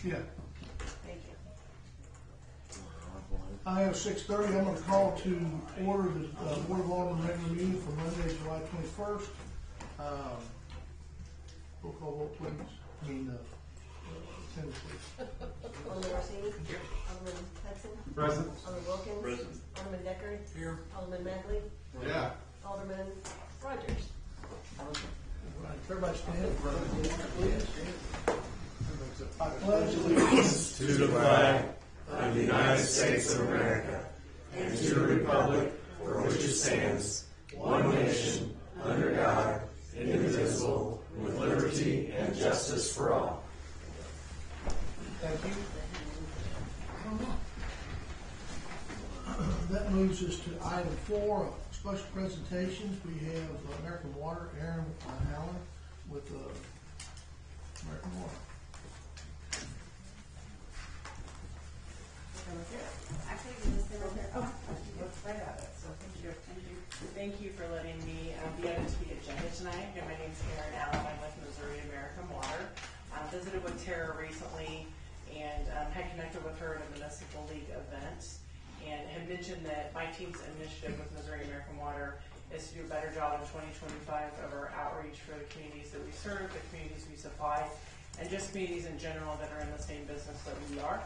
Yeah. Thank you. I have 6:30. I'm going to call to order the Board of Aldermen regular meeting for Monday, July 21st. Roll call vote, please. Attendance, please. Alderman Orsini? Here. Alderman Hudson? Present. Alderman Wilkins? Present. Alderman Deckard? Here. Alderman Magley? Yeah. Alderman Rogers? Right, everybody stand. Please. I pledge allegiance to the flag of the United States of America and to the republic for which it stands, one nation, under God, indivisible, with liberty and justice for all. Thank you. That moves us to item 4, special presentations. We have American Water, Aaron Allen with American Water. Actually, we just right there. Oh, let's right at it. So thank you. Thank you for letting me be added to the agenda tonight. Again, my name is Aaron Allen. I'm with Missouri American Water. Visited with Tara recently and had connected with her at a municipal league event and had mentioned that my team's initiative with Missouri American Water is to do a better job in 2025 of our outreach for the communities that we serve, the communities we supply, and just communities in general that are in the same business that we are.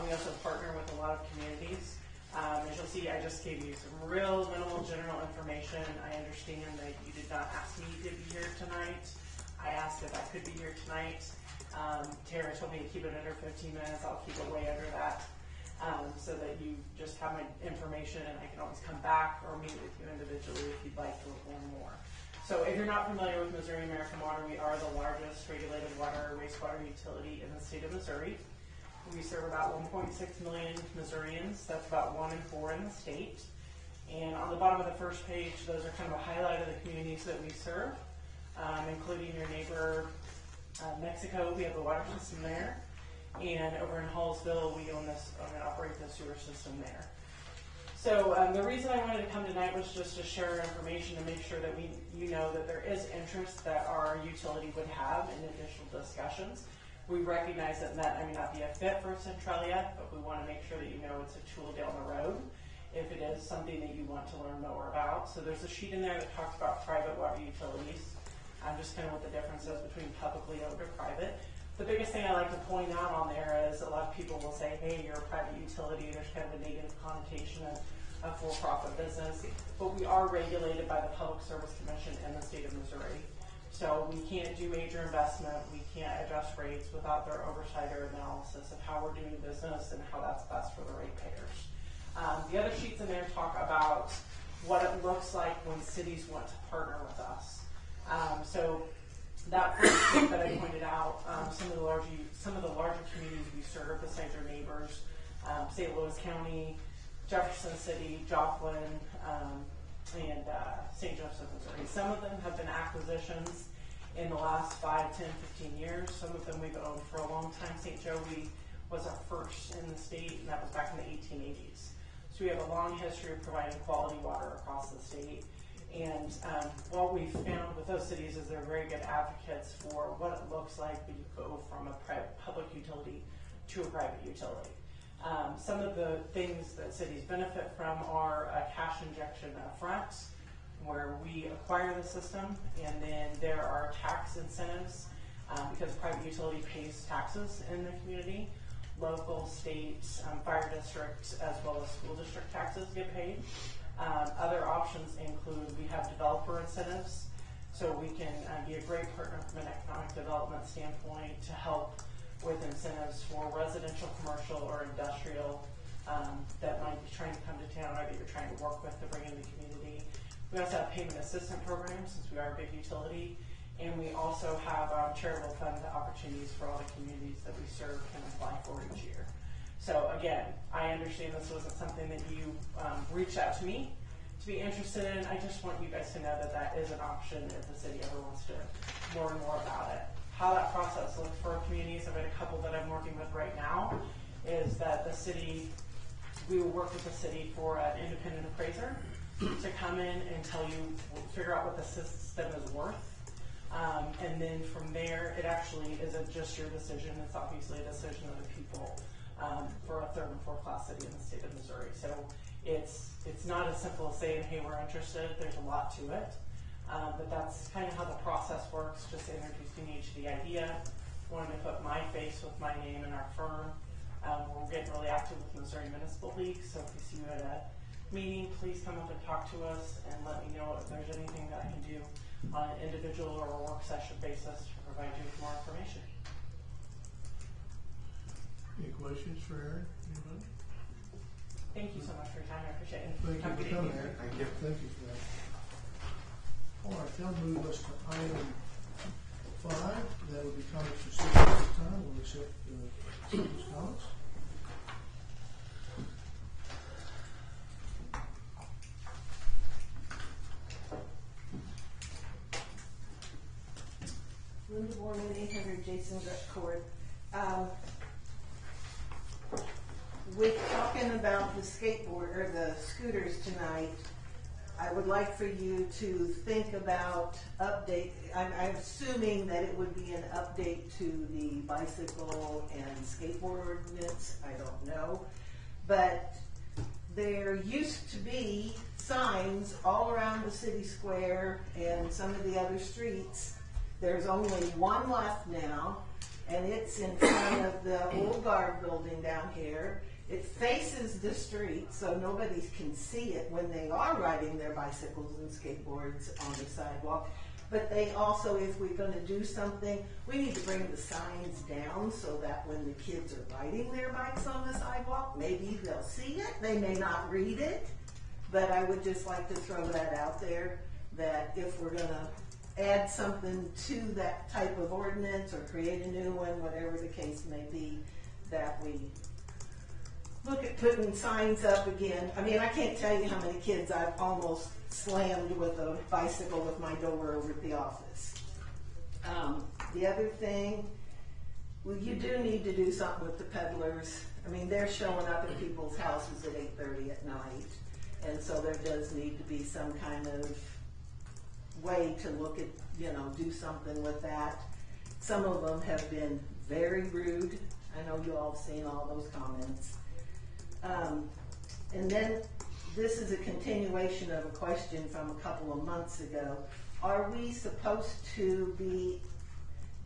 We also partner with a lot of communities. As you'll see, I just gave you some real minimal general information. I understand that you did not ask me to be here tonight. I asked if I could be here tonight. Tara told me to keep it under 15 minutes. I'll keep it way under that so that you just have my information and I can always come back or meet with you individually if you'd like to learn more. So if you're not familiar with Missouri American Water, we are the largest regulated water or wastewater utility in the state of Missouri. We serve about 1.6 million Missourians. That's about 1 in 4 in the state. And on the bottom of the first page, those are kind of a highlight of the communities that we serve, including your neighbor, Mexico. We have the water system there. And over in Hallsville, we own and operate the sewer system there. So the reason I wanted to come tonight was just to share information and make sure that you know that there is interest that our utility would have in additional discussions. We recognize that may not be a fit for Centralia, but we want to make sure that you know it's a tool down the road if it is something that you want to learn more about. So there's a sheet in there that talks about private water utilities, just kind of what the difference is between publicly owned or private. The biggest thing I like to point out on there is a lot of people will say, hey, you're a private utility. There's kind of a negative connotation of a for-profit business, but we are regulated by the Public Service Commission in the state of Missouri. So we can't do major investment, we can't adjust rates without their oversight or analysis of how we're doing business and how that's best for the ratepayers. The other sheets in there talk about what it looks like when cities want to partner with us. So that first sheet that I pointed out, some of the larger communities we serve besides our neighbors, St. Louis County, Jefferson City, Joplin, and St. Joseph, Missouri. Some of them have been acquisitions in the last 5, 10, 15 years. Some of them we've owned for a long time. St. Joey was our first in the state, and that was back in the 1880s. So we have a long history of providing quality water across the state. And what we've found with those cities is they're very good advocates for what it looks like when you go from a public utility to a private utility. Some of the things that cities benefit from are a cash injection up front, where we acquire the system, and then there are tax incentives because private utility pays taxes in the community. Local, state, fire district, as well as school district taxes get paid. Other options include we have developer incentives, so we can be a great partner from an economic development standpoint to help with incentives for residential, commercial, or industrial that might be trying to come to town or that you're trying to work with to bring in the community. We also have payment assistance programs since we are a big utility, and we also have charitable fund opportunities for all the communities that we serve can apply for each year. So again, I understand this wasn't something that you reached out to me to be interested in. I just want you guys to know that that is an option if the city ever wants to learn more about it. How that process looks for communities, I've got a couple that I'm working with right now, is that the city, we will work with the city for an independent appraiser to come in and tell you, figure out what the system is worth. And then from there, it actually isn't just your decision, it's obviously a decision of the people for a third and fourth class city in the state of Missouri. So it's not as simple as saying, hey, we're interested, there's a lot to it. But that's kind of how the process works, just introducing you to the idea, wanting to put my face with my name and our firm. We're getting really active with Missouri Municipal League, so if you see you at a meeting, please come up and talk to us and let me know if there's anything that I can do on an individual or a work session basis to provide you with more information. Any questions for Aaron? Anybody? Thank you so much for your time, I appreciate it. Thank you Have a for good coming, evening. Aaron. Thank you. Thank you for that. All right, that'll move us to item 5. That would be comments from citizens at this time. We'll accept citizens' comments. Linda Borman, 800 Jason Gut Court. With talking about the skateboard or the scooters tonight, I would like for you to think about update. I'm assuming that it would be an update to the bicycle and skateboard ordinance. I don't know, but there used to be signs all around the city square and some of the other streets. There's only one left now, and it's in front of the old guard building down here. It faces the street, so nobody can see it when they are riding their bicycles and skateboards on the sidewalk. But they also, if we're going to do something, we need to bring the signs down so that when the kids are riding their bikes on the sidewalk, maybe they'll see it. They may not read it, but I would just like to throw that out there, that if we're going to add something to that type of ordinance or create a new one, whatever the case may be, that we look at putting signs up again. I mean, I can't tell you how many kids I've almost slammed with a bicycle with my door over at the office. The other thing, well, you do need to do something with the peddlers. I mean, they're showing up at people's houses at 8:30 at night, and so there does need to be some kind of way to look at, do something with that. Some of them have been very rude. I know you all have seen all those comments. And then this is a continuation of a question from a couple of months ago. Are we supposed to be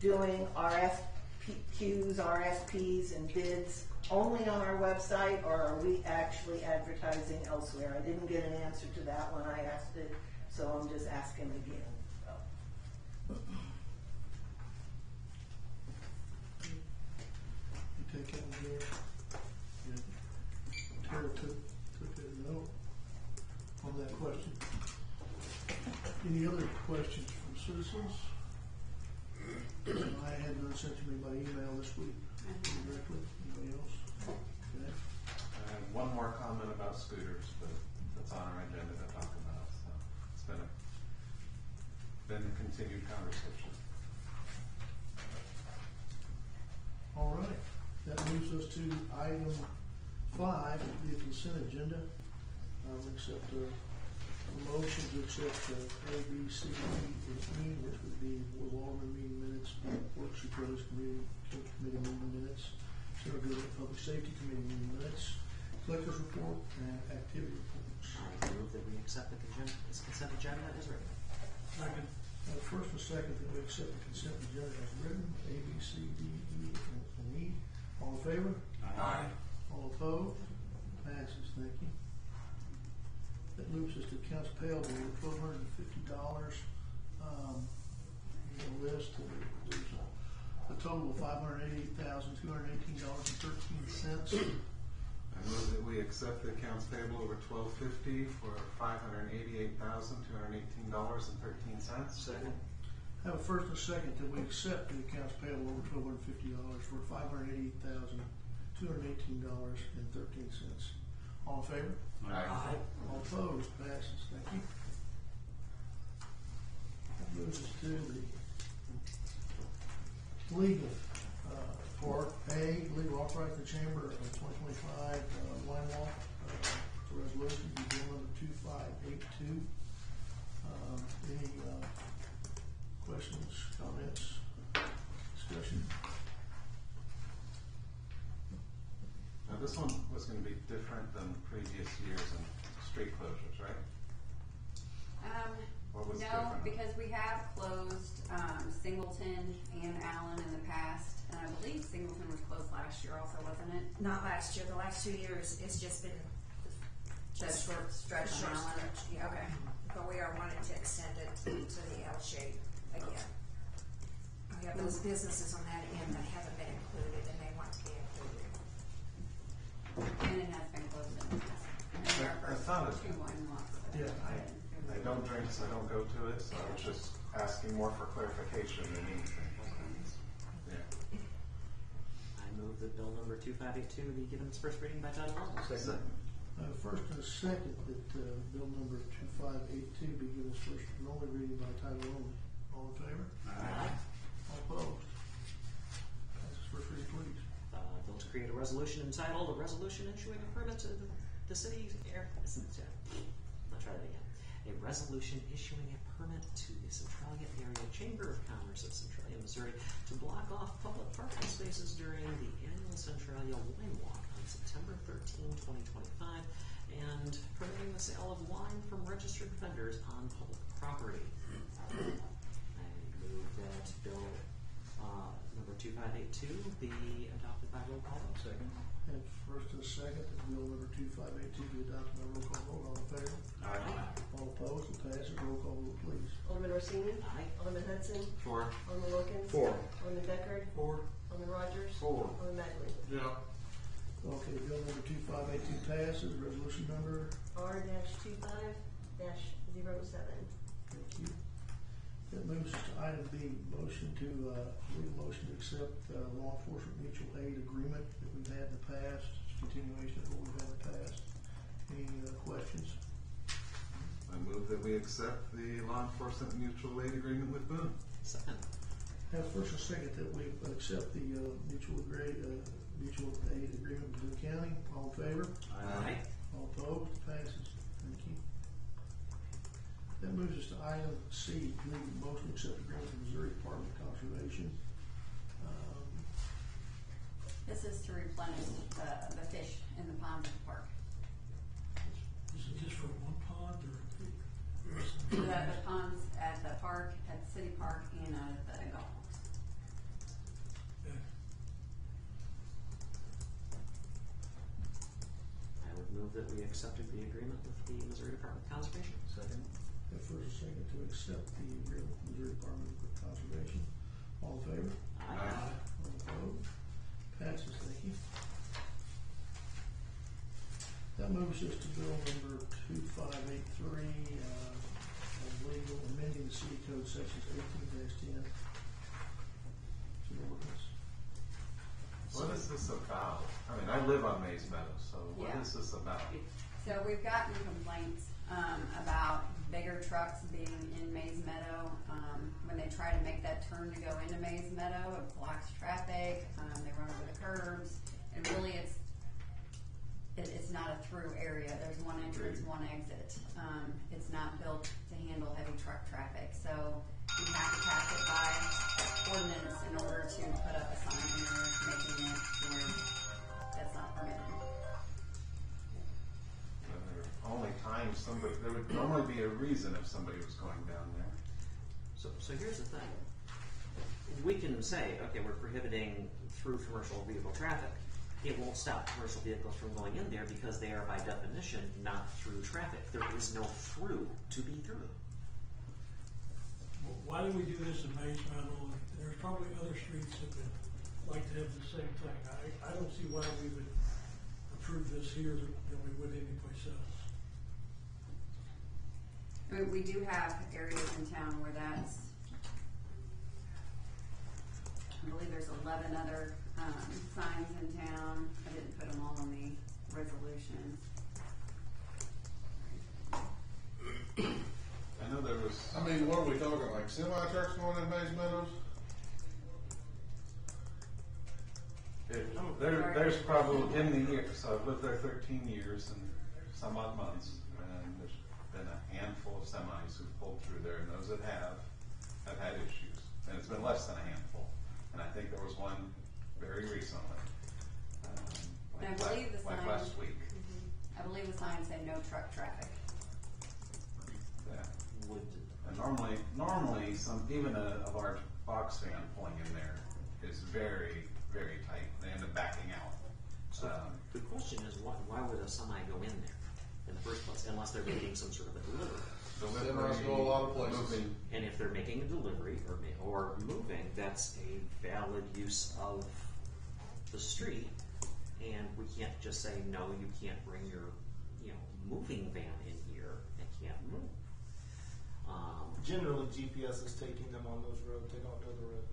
doing RFQs, RFPs, and bids only on our website, or are we actually advertising elsewhere? I didn't get an answer to that when I asked it, so I'm just asking again. You take that one here. Yeah. Tara took a note on that question. Any other questions from citizens? I had none sent to me by email this week directly. Anybody else? Okay. I have one more comment about scooters, but that's on our agenda to talk about. So it's been a continued conversation. All right. That moves us to item 5, the consent agenda. I'll accept a motion to accept A, B, C, D, and E, which would be Aldermen meeting minutes, Works Utilities Committee meeting minutes, Center Government Public Safety Committee meeting minutes, Collectors Report, and Activity Reports. I move that we accept the consent agenda as written. Second. First and second that we accept the consent agenda as written, A, B, C, D, E, and E. All in favor? Aye. All opposed? Passes. Thank you. That moves us to accounts payable of $1,250. The list, there's a total of $588,218.13. I move that we accept the accounts payable over $1,250 for $588,218.13. Second. I have a first and second that we accept the accounts payable over $1,250 for $588,218.13. All in favor? Aye. All opposed? Passes. Thank you. That moves us to the legal part. A, legal authorize the Chamber of 2025 wine walk. The resolution be bill number 2582. Any Questions, comments, discussion? Now, this one was gonna be different than previous years in street closures, right? What was No, different? because we have closed, Singleton and Allen in the past, and I believe Singleton was closed last year also, wasn't it? Not last year, the last 2 years, it's just been The short stretch a on short Allen? stretch, yeah. Okay. But we are wanting to extend it to the L shape again. We have those businesses on that end that haven't been included and they want to be included. And it has been closed in the past. And there are I thought it- two wine lots. Yeah, I don't drink, so I don't go to it, so I was just asking more for clarification than anything. Yeah. I move that bill number 2582 be given its first reading by title only. Second. First and a second that, bill number 2582 be given its first and only reading by title only. All in favor? Aye. All opposed? Passes first reading, please. Bill to create a resolution entitled, "A Resolution Issuing a Permit to the City's Air." Let's try that again. A resolution issuing a permit to the Centralia Area Chamber of Commerce of Centralia, Missouri, to block off public parking spaces during the annual Centralia Wine Walk on September 13, 2025, and permitting the sale of wine from registered vendors on public property. I move that bill number 2582 be adopted by roll call vote. Second. And first and a second that bill number 2582 be adopted by roll call vote. All in favor? Aye. All opposed? It passes. Roll call vote, please. Alderman Orsini? Aye. Alderman Hudson? Four. Alderman Wilkins? Four. Alderman Deckard? Four. Alderman Rogers? Four. Alderman Magley? Yeah. Okay, bill number 2582 passes. Resolution number, R-25-07. thank you. That moves us to item B, motion to, legal motion to accept, law enforcement mutual aid agreement that we've had in the past. It's a continuation of what we've had in the past. Any, questions? I move that we accept the law enforcement mutual aid agreement with Boone. Second. Have first and second that we accept the, mutual aid agreement with Boone County. All in favor? Aye. All opposed? Passes. Thank you. That moves us to item C, legal motion to accept agreement with Missouri Department of Conservation. This is to replenish the fish in the ponds at the park. Is it just for one pond or? The ponds at the park, at the city park, and at the golf course. I would move that we accepted the agreement with the Missouri Department of Conservation. Second. Have first and second to accept the agreement with Missouri Department of Conservation. All in favor? Aye. All opposed? Passes, thank you. That moves us to bill number 2583, legal amending the city code sections 18-10. To the ordinance. What is this about? I mean, I live on Mays Meadow, so what Yeah. is this about? So we've gotten complaints, about bigger trucks being in Mays Meadow. When they try to make that turn to go into Mays Meadow, it blocks traffic, they run over the curbs, and really it's not a through area. There's one entrance, one exit. It's not built to handle heavy truck traffic, so we have to pass it by ordinance in order to put up a sign here making it where that's not permitted. There would normally be a reason if somebody was going down there. So here's the thing. We can say, okay, we're prohibiting through commercial vehicle traffic. It won't stop commercial vehicles from going in there because they are by definition not through traffic. There is no through to be through. Why do we do this in Mays Meadow? There's probably other streets that would like to have the same thing. I don't see why we would approve this here than we would anyplace else. I mean, we do have areas in town where that's, I believe there's 11 other, signs in town. I didn't put them all in the resolution. I know there was. I mean, what are we talking, like semi-trucks going in Mays Meadows? There's probably in the year, so I've lived there 13 years and some odd months, and there's been a handful of semis who've pulled through there, and those that have have had issues, and it's been less than a handful. And I think there was one very recently, And I believe the like sign- last week. I believe the signs say no truck traffic. Yeah. Would, And normally even a large box fan pulling in there is very, very tight. They end up backing out. so the question is, why would a semi go in there in the first place, unless they're making some sort of a delivery? Semis go a lot of places. Moving. And if they're making a delivery or moving, that's a valid use of the street, and we can't just say, no, you can't bring your, moving van in here, it can't move. Generally, GPS is taking them on those roads. They don't know the roads.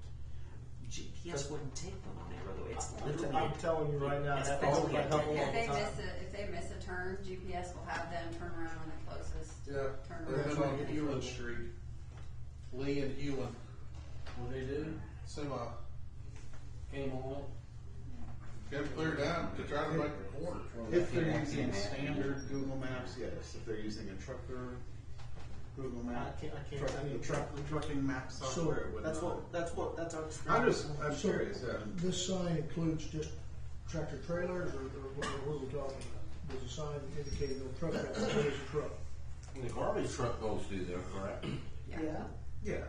GPS wouldn't take them on that road, it's I'm literally. telling you right now, It's that literally happens a a couple dead all the If time. they miss a turn, GPS will have them turn around on the closest Yeah, turn they're around. on Hewlin Street. Lee and Hewlin. What they do? Semi. Came on. Get clear down to try to make a corner. If they're using standard Google Maps, yes. If they're using a trucker Google Map, I can't tell you. the trucking map software, it would That's not. that's our experience. I'm So, curious, yeah. This sign includes just tractor trailers, or what are we talking about? Does the sign indicate no truck traffic, there's a truck? The garbage truck goes through there, correct? Yeah. Yeah.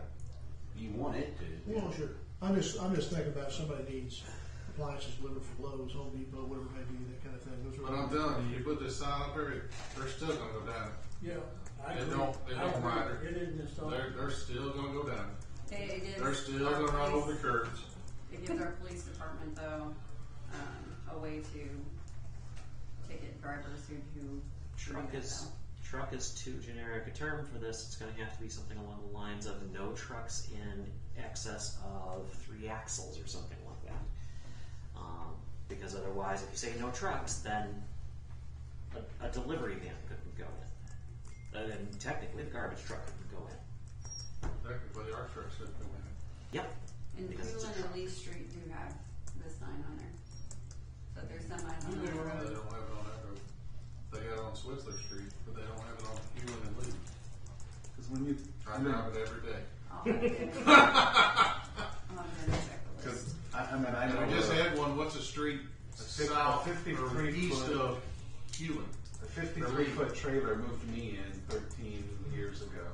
You want it to. Well, sure. I'm just thinking about if somebody needs appliances delivered from Lowe's, Home Depot, whatever it may be, that kind of thing. Those are But I'm telling you, you put this sign up there, they're still gonna go down. Yeah, I It agree. don't I agree. matter. It isn't just on. They're still gonna go down. It gives They're still our gonna run police- over the curbs. It gives our police department though, a way to ticket drivers who Truck is too generic a term for this. It's going to have to be something along the lines of no trucks in excess of 3 axles or something like that. Because otherwise, if you say no trucks, then a delivery van couldn't go in. And technically, the garbage truck couldn't go in. Technically, our trucks should go in. Yep. And Because it's a Hewlin truck. and Lee Street do have this sign on there. So there's semis on They that don't road. have it on that road. They got it on Switzler Street, but they don't have it on Hewlin and Lee. Because when you, I drive it every day. I'll have to check the list. because I know And we just had one, what's the street south or 53 east foot. of Hewlin? a 53-foot trailer moved me in 13 years ago.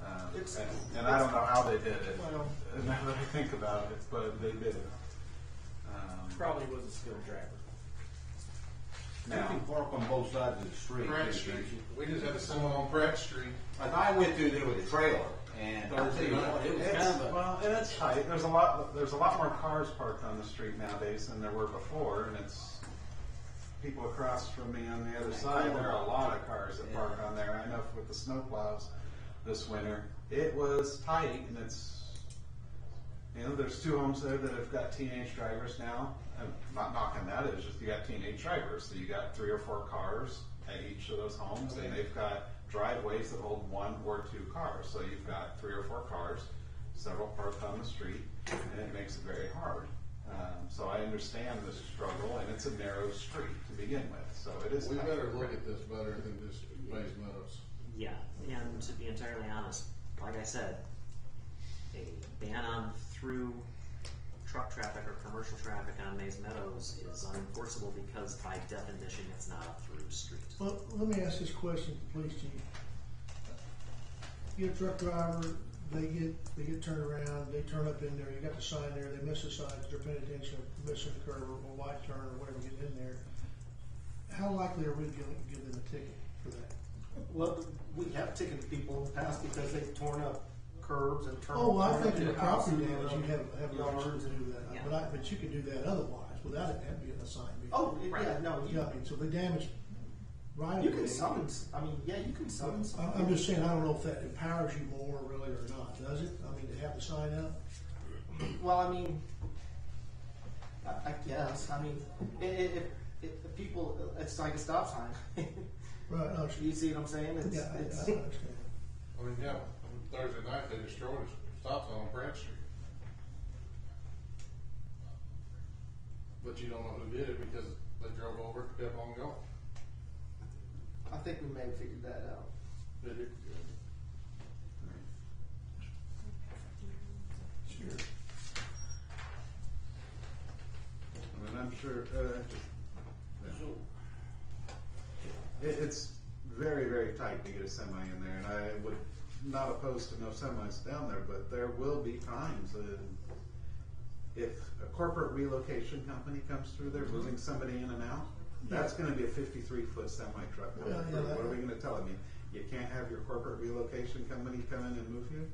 And I don't know how they did it. Well- Now that I think about it, but they did it. Probably was a skilled driver. You Now, can park on both sides of the street. Pratt too, Street. can't you? We just had a someone on Pratt Street. Like I went through there with a trailer, and I'll tell you what, it was it's, kind of a. well, and it's tight. There's a lot more cars parked on the street nowadays than there were before, and it's people across from me on the other side. There are a lot of cars that park on there. I know with the snowplows this winter, it was tight, and it's. There's 2 homes there that have got teenage drivers now. I'm not knocking that, it's just you got teenage drivers. So you got 3 or 4 cars at each of those homes, and they've got driveways that hold 1 or 2 cars. So you've got 3 or 4 cars, several parked on the street, and it makes it very hard. So I understand the struggle, and it's a narrow street to begin with, so it is. We tight. better look at this better than just Maze Meadows. Yeah, and to be entirely honest, like I said, a ban on through truck traffic or commercial traffic on Maze Meadows is unenforceable because by definition it's not a through street. Well, let me ask this question, please, Chief. You get a truck driver, they get turned around, they turn up in there, you got the sign there, they miss the sign, they're paying attention, missing the curve or white turn or whatever, get in there. How likely are we going to give them a ticket for that? Well, we have ticketed people in the past because they've torn up curbs and turned. Oh, well, I torn think up in the their house property and, damage, you have yards yards to and- do that, Yeah. but you could do that otherwise, without it being a sign. Oh, yeah, no, Yeah, I mean, so the damage, right? you can summons, you can summons. I'm just saying, I don't know if that empowers you more really or not, does it? I mean, to have the sign up? Well, I mean, I guess, if people, it's like a stop sign. Right, I understand. You see what I'm saying? It's, Yeah, I it's, understand. I mean, yeah, Thursday night they destroyed a stop sign on Pratt Street. But you don't know who did it because they drove over and kept on going. I think we may have figured that out. Did it? sure. It's very, very tight to get a semi in there, and I would not oppose to no semis down there, but there will be times if a corporate relocation company comes through there, moving somebody in and out, that's gonna be a 53-foot semi truck. Well, yeah, What are we gonna tell them? You can't have your corporate relocation company come in and move you?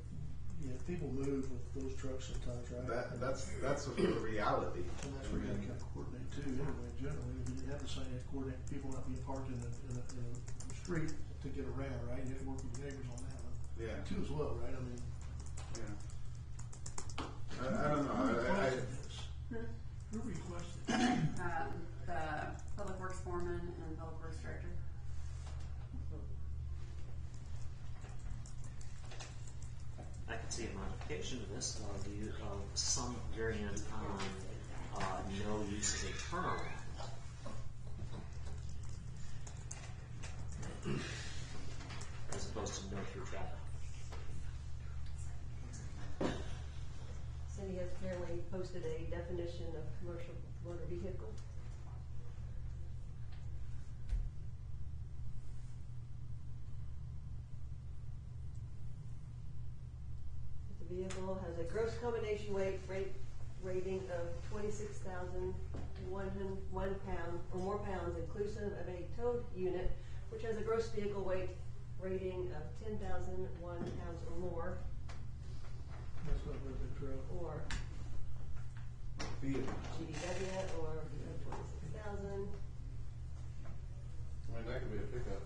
Yeah, people move with those trucks sometimes, right? That's the reality. And that's where you gotta kind of coordinate too, anyway, generally, you have to say, coordinate people not being parked in a street to get around, right? You have to work with your neighbors on that one. Yeah. Too as well, right? I mean. Yeah. I don't know. Who requested? The Public Works Foreman and Public Works Director. I could see a modification to this of some variant on no use as a turnaround. As opposed to no through traffic. Cindy has apparently posted a definition of commercial motor vehicle. The vehicle has a gross combination weight rating of 26,101 pounds or more pounds, inclusive of a towed unit, which has a gross vehicle weight rating of 10,001 pounds or more, That's not a very big truck. or GDW, or 26,000. I mean, that could be a pickup.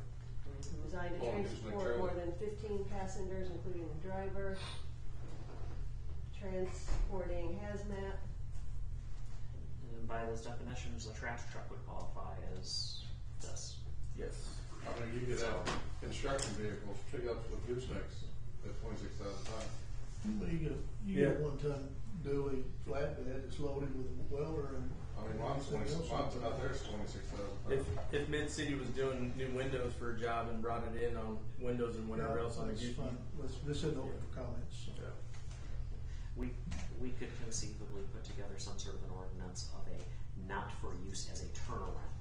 Designed to Oh, just make transport sure. more than 15 passengers, including the driver. Transporting hazmat. And by those definitions, a trash truck would qualify as this. Yes. I mean, you could have construction vehicles, pickups with goosenecks at 26,000 pounds. Well, you get a 1-ton dually flatbed that's loaded with welder and. I mean, mine's out there is 26,000 pounds. If Mid-City was doing new windows for a job and brought it in on windows and whatever else on the That's goose. fine. This isn't open for comments. So. Yeah. We could conceivably put together some sort of an ordinance of a not for use as a turnaround.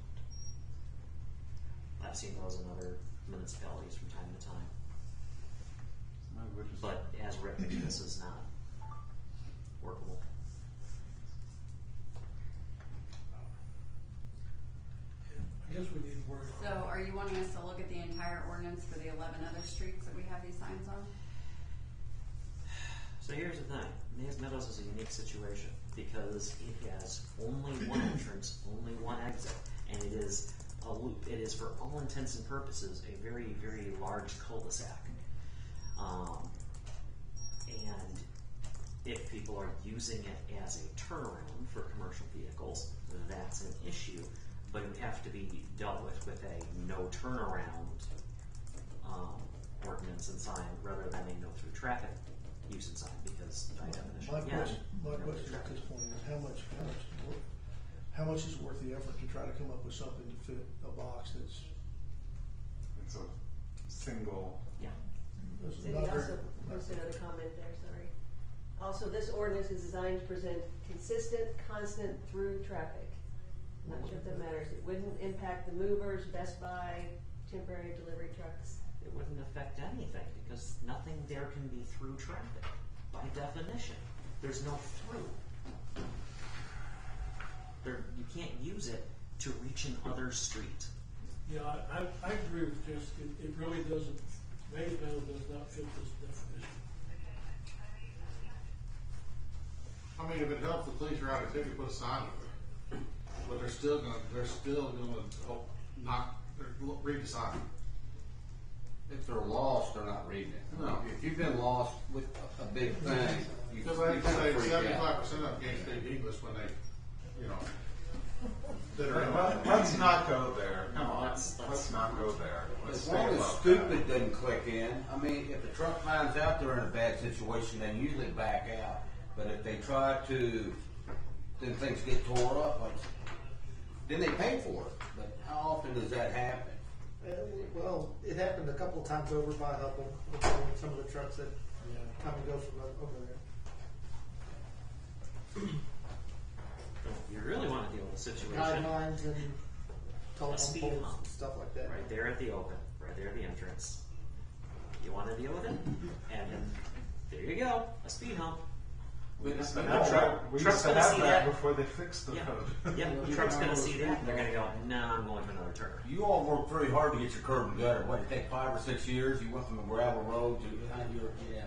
I've seen those in other municipalities from time to time. But as written, this is not workable. I guess we need to worry So on. are you wanting us to look at the entire ordinance for the 11 other streets that we have these signs on? So here's the thing, Mays Meadows is a unique situation because it has only one entrance, only one exit, and it is a loop. It is, for all intents and purposes, a very, very large cul-de-sac. And if people are using it as a turnaround for commercial vehicles, that's an issue, but it would have to be dealt with a no turnaround ordinance and sign rather than a no through traffic use and sign, because by definition, My yeah, question at this point is how much is it worth the effort to try to come up with something to fit a box that's. It's a single. yeah. that's Cindy not very- also posted another comment there, sorry. Also, this ordinance is designed to present consistent, constant through traffic. Not sure if that matters. It wouldn't impact the movers, Best Buy, temporary delivery trucks. It wouldn't affect anything because nothing there can be through traffic by definition. There's no through. You can't use it to reach another street. Yeah, I agree with just, it really doesn't, Mays Meadow does not fit this definition. I mean, if it helps the police write a ticket, put a sign up there. But they're still gonna read the sign. If they're lost, they're not reading it. No. If you've been lost with a big thing, you Because I you say kinda freak out. 75% of them can't speak English when they, that are in Let's not go there. Come on. Let's Let's not go there. Let's As stay long as above stupid that. doesn't click in, I mean, if the truck finds out they're in a bad situation, they usually back out. But if they try to, then things get tore up, then they pay for it. But how often does that happen? Well, it happened a couple of times over by Hubble with some of the trucks that come and go from over there. If you really want to deal with situation. guidelines and A telephone speed poles hump. and stuff like that. Right there at the open, right there at the entrance. You want to deal with it? And then, there you go, a speed hump. We used to No, have that, we truck's used to gonna have see that that. before they fixed the Yeah, code. yeah, the truck's gonna see that, and they're gonna go, nah, I'm going to another turn. You all worked very hard to get your curb and gutter. What, it take 5 or 6 years? You went from a gravel road to, yeah.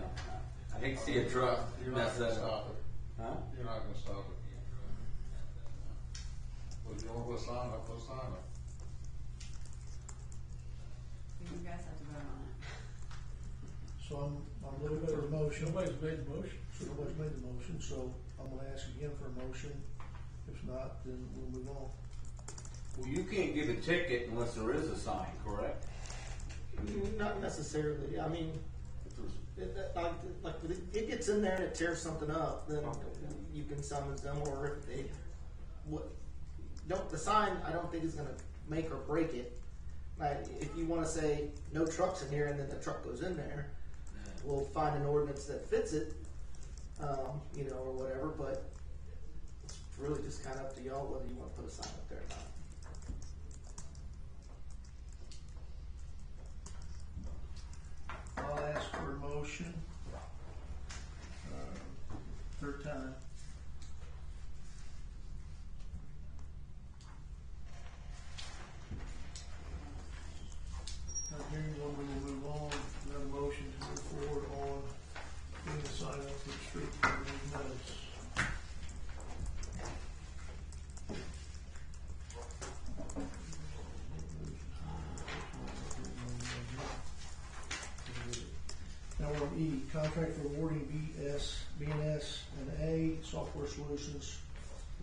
I hate to see a truck You're not mess gonna that stop up. it. Huh? You're not gonna stop it. Well, if you want to put a sign up, put a sign up. You guys have to vote on it. So I'm looking for a motion. Nobody's made the motion. So nobody's made the motion, so I'm gonna ask again for a motion. If not, then we'll move on. Well, you can't give a ticket unless there is a sign, correct? Not necessarily. I mean, like it gets in there and it tears something up, then you can summons them. Or if they the sign, I don't think is going to make or break it. Like if you want to say no trucks in here and then the truck goes in there, we'll find an ordinance that fits it, or whatever. But it's really just kind of up to y'all whether you want to put a sign up there or not. I'll ask for a motion. Third time. Not hearing one, we will move on. We have a motion to move forward on putting a sign up for the street for these notice. Now we're on E, contract for awarding BNS and A Software Solutions,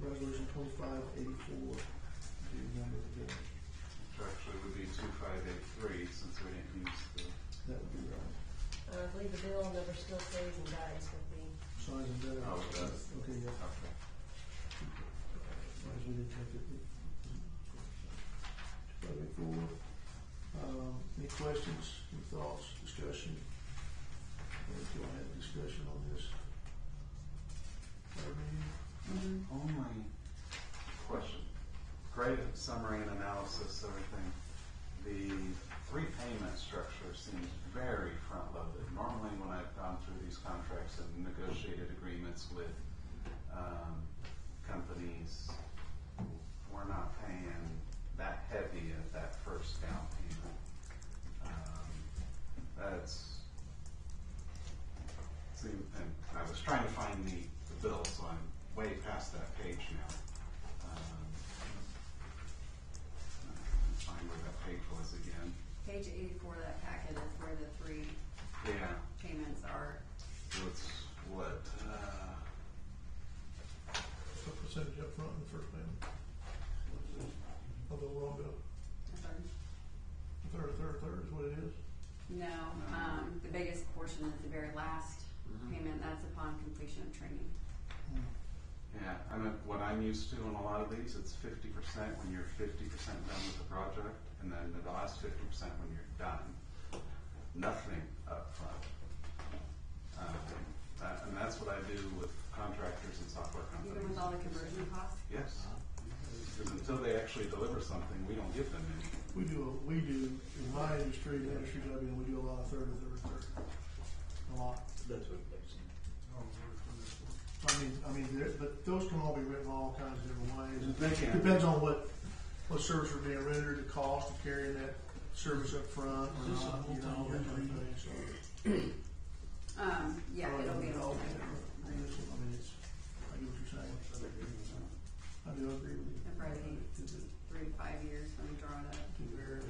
Resolution 2584. Do you remember the bill? Which actually would be 2583 since we didn't use the. That would be right. I believe the bill number still stays and dies with the, Signs and data. Oh, it does. Okay, yeah. Okay. As we didn't take it. 2584. Any questions, any thoughts, discussion? Do I have a discussion on this? Only question. Great summary and analysis, everything. The 3 payment structure seems very front-loaded. Normally when I've gone through these contracts and negotiated agreements with companies, we're not paying that heavy at that first down payment. And I was trying to find the bill, so I'm way past that page now. Find where that page was again. Page 84 of that packet is where the 3 Yeah, payments are. so it's what, What percentage up front in the first payment? Of the overall bill? A third is what it is? No, the biggest portion is the very last payment. That's upon completion of training. yeah, I mean, what I'm used to in a lot of these, it's 50% when you're 50% done with the project, and then the last 50% when you're done. Nothing up front. And that's what I do with contractors and software companies. Even with all the conversion costs? Yes. Because until they actually deliver something, we don't give them any. We do, in my industry, the industry I've been in, we do a lot of third. A lot. That's what they're I mean, but those can all be written all kinds of different ways. They can. Depends on what service are being rendered, the cost of carrying that service up front or not, that kind of thing, so. Yeah, it'll be all all different. I mean, I get what you're saying. I do agree with you. It'll probably be 3 to 5 years when we draw it up. To very.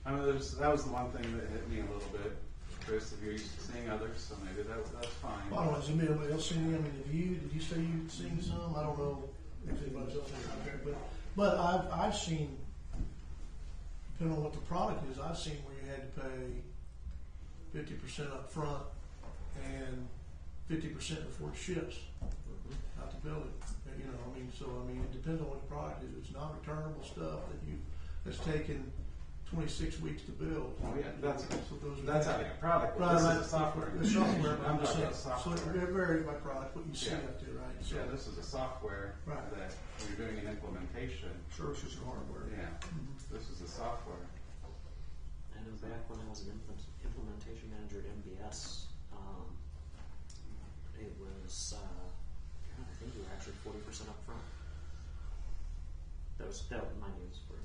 I mean, that was the one thing that hit me a little bit. Chris, if you're used to seeing others, so maybe that's fine. Well, I don't know, has anybody else seen any? I mean, did you say you'd seen some? I don't know if anybody else has out there, but I've seen, depending on what the product is, I've seen where you had to pay 50% up front and 50% before it ships out the building. It depends on what the product is. It's non-returnable stuff that's taken 26 weeks to build. Oh, yeah, that's those are having a product, but Right, this right. is a software. The software, I'm but talking about so software. it varies by product, what you see Yeah. out there, right? So Yeah, this is a software Right. that we're doing an implementation. services and hardware. Yeah, this is a software. I know back when I was an implementation manager at MBS, it was, God, I think we were actually 40% upfront. That mind you, was for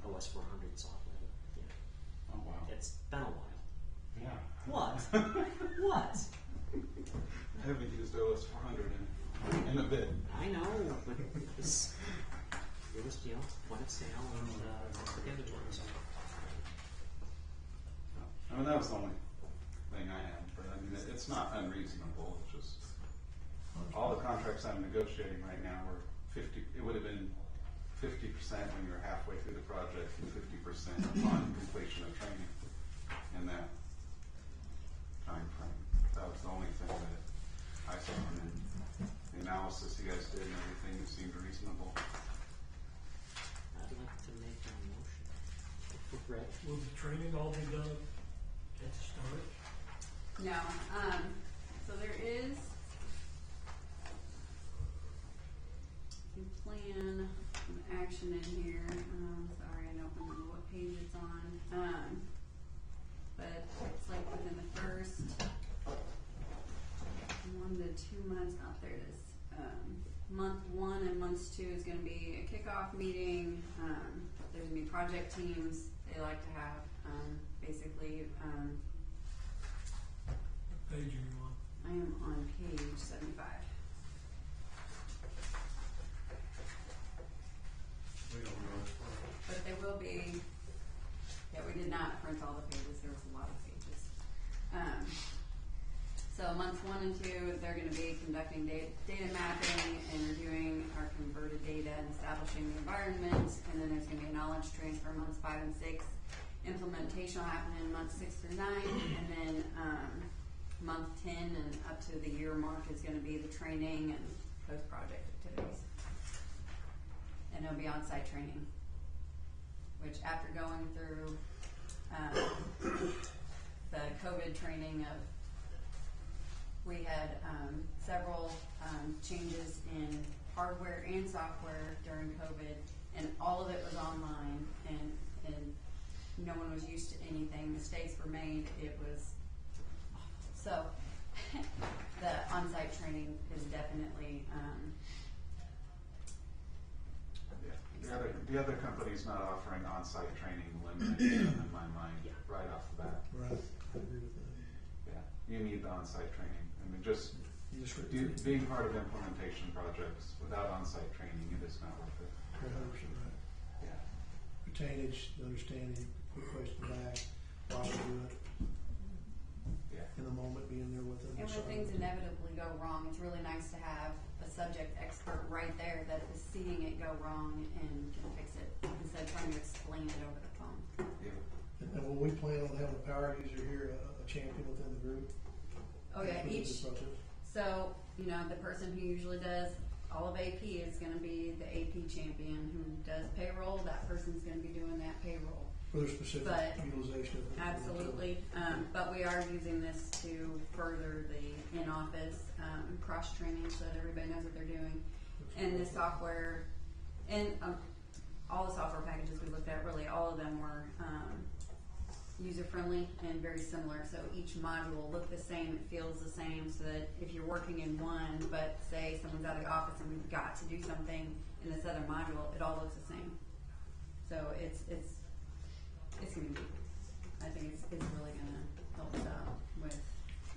OS 400 software. But, yeah. Oh, wow. It's been a while. Yeah. What? What? I haven't used OS 400 in a bit. I know, but it was point of sale and inventory. So. I mean, that was the only thing I had, but I mean, it's not unreasonable. It's just all the contracts I'm negotiating right now were 50. It would have been 50% when you're halfway through the project and 50% upon completion of training in that time frame. That was the only thing that I saw, and the analysis you guys did and everything seemed reasonable. I'd like to make a motion. Right. Will the training all be done at the start? No, so there is a plan, an action in here, sorry, I don't remember what page it's on, but it's like within the first 1 to 2 months, there it is. Month 1 and month 2 is gonna be a kickoff meeting, there's gonna be project teams, they like to have, basically, What page are you on? I am on page 75. We don't know. But there will be, yeah, we did not print all the pages, there was a lot of pages. So months 1 and 2, they're gonna be conducting data mapping and reviewing our converted data and establishing the environment, and then there's gonna be a knowledge transfer months 5 and 6. Implementation will happen in months 6 through 9, and then, month 10 and up to the year mark is gonna be the training and post-project activities. And it'll be on-site training, which after going through the COVID training of, we had several changes in hardware and software during COVID, and all of it was online, and no one was used to anything. Mistakes were made. It was so. The on-site training is definitely. The other company's not offering on-site training, eliminating them in my mind right off the bat. Right, I agree with that. Yeah, you need the on-site training. I mean, just You being part of implementation projects without on-site training, it is not worth it. 100% right. Yeah. Retainage, the understanding, quick place to back, while we do it, Yeah. in the moment, being there with them. And when things inevitably go wrong, it's really nice to have a subject expert right there that is seeing it go wrong and can fix it instead of trying to explain it over the phone. Yeah. And will we plan on having a power user here, a champion within the group? Oh yeah, Within the each, process? so, you know, the person who usually does all of AP is gonna be the AP champion. Who does payroll, that person's gonna be doing that payroll. For their specific But- utilization of it. Absolutely, but we are using this to further the in-office, cross-training so that everybody knows what they're doing. And the software, and all the software packages we looked at, really all of them were user-friendly and very similar. So each module will look the same, it feels the same, so that if you're working in one, but say someone's out of the office and we've got to do something in this other module, it all looks the same. So it's gonna be, I think it's really gonna help us out with